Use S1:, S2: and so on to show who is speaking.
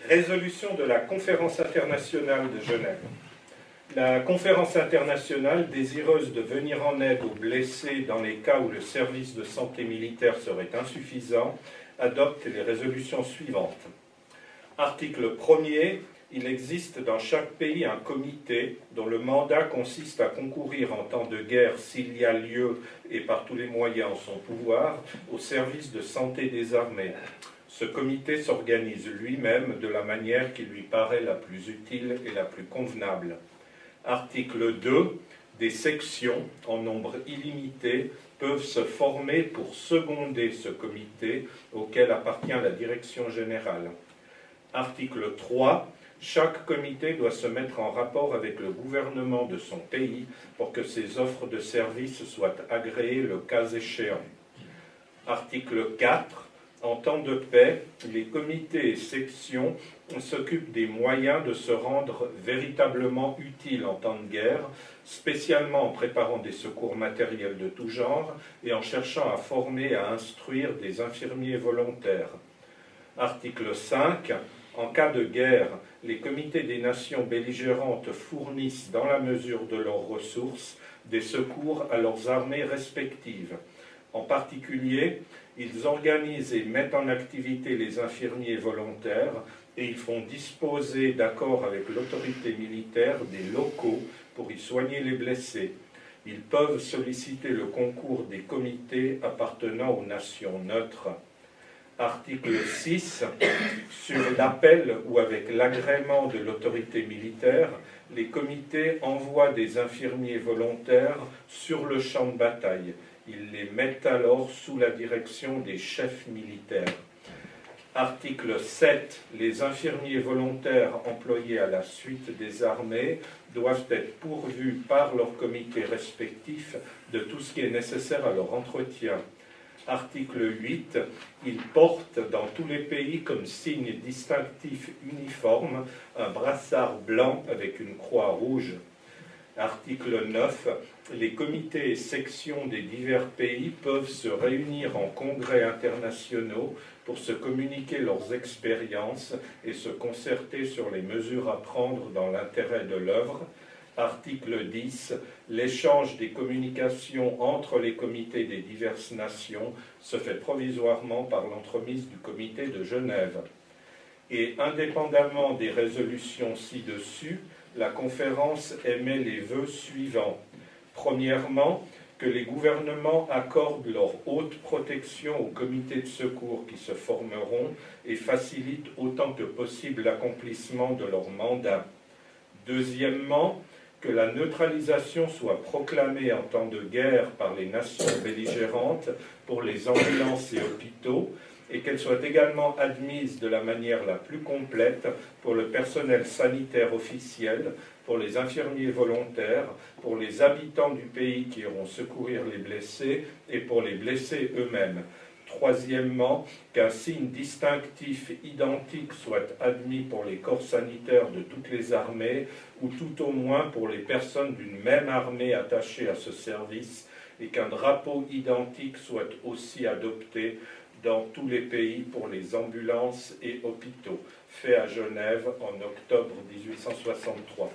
S1: Résolution de la Conférence internationale de Genève. La Conférence internationale, désireuse de venir en aide aux blessés dans les cas où le service de santé militaire serait insuffisant, adopte les résolutions suivantes. Article 1er. Il existe dans chaque pays un comité dont le mandat consiste à concourir en temps de guerre, s'il y a lieu et par tous les moyens en son pouvoir, au service de santé des armées. Ce comité s'organise lui-même de la manière qui lui paraît la plus utile et la plus convenable. Article 2. Des sections, en nombre illimité, peuvent se former pour seconder ce comité auquel appartient la direction générale. Article 3. Chaque comité doit se mettre en rapport avec le gouvernement de son pays pour que ses offres de services soient agréées le cas échéant. Article 4. En temps de paix, les comités et sections s'occupent des moyens de se rendre véritablement utiles en temps de guerre, spécialement en préparant des secours matériels de tout genre et en cherchant à former et à instruire des infirmiers volontaires. Article 5. En cas de guerre, les comités des nations belligérantes fournissent, dans la mesure de leurs ressources, des secours à leurs armées respectives. En particulier, ils organisent et mettent en activité les infirmiers volontaires et ils font disposer, d'accord avec l'autorité militaire, des locaux pour y soigner les blessés. Ils peuvent solliciter le concours des comités appartenant aux nations neutres. Article 6. Sur l'appel ou avec l'agrément de l'autorité militaire, les comités envoient des infirmiers volontaires sur le champ de bataille. Ils les mettent alors sous la direction des chefs militaires. Article 7. Les infirmiers volontaires employés à la suite des armées doivent être pourvus par leurs comités respectifs de tout ce qui est nécessaire à leur entretien. Article 8. Ils portent dans tous les pays comme signe distinctif uniforme un brassard blanc avec une croix rouge. Article 9. Les comités et sections des divers pays peuvent se réunir en congrès internationaux pour se communiquer leurs expériences et se concerter sur les mesures à prendre dans l'intérêt de l'œuvre. Article 10. L'échange des communications entre les comités des diverses nations se fait provisoirement par l'entremise du comité de Genève. Et indépendamment des résolutions ci-dessus, la conférence émet les vœux suivants. Premièrement, que les gouvernements accordent leur haute protection aux comités de secours qui se formeront et facilitent autant que possible l'accomplissement de leur mandat. Deuxièmement, que la neutralisation soit proclamée en temps de guerre par les nations belligérantes pour les ambulances et hôpitaux et qu'elle soit également admise de la manière la plus complète pour le personnel sanitaire officiel, pour les infirmiers volontaires, pour les habitants du pays qui iront secourir les blessés et pour les blessés eux-mêmes. Troisièmement, qu'un signe distinctif identique soit admis pour les corps sanitaires de toutes les armées, ou tout au moins pour les personnes d'une même armée attachées à ce service, et qu'un drapeau identique soit aussi adopté dans tous les pays pour les ambulances et hôpitaux, fait à Genève en octobre 1863.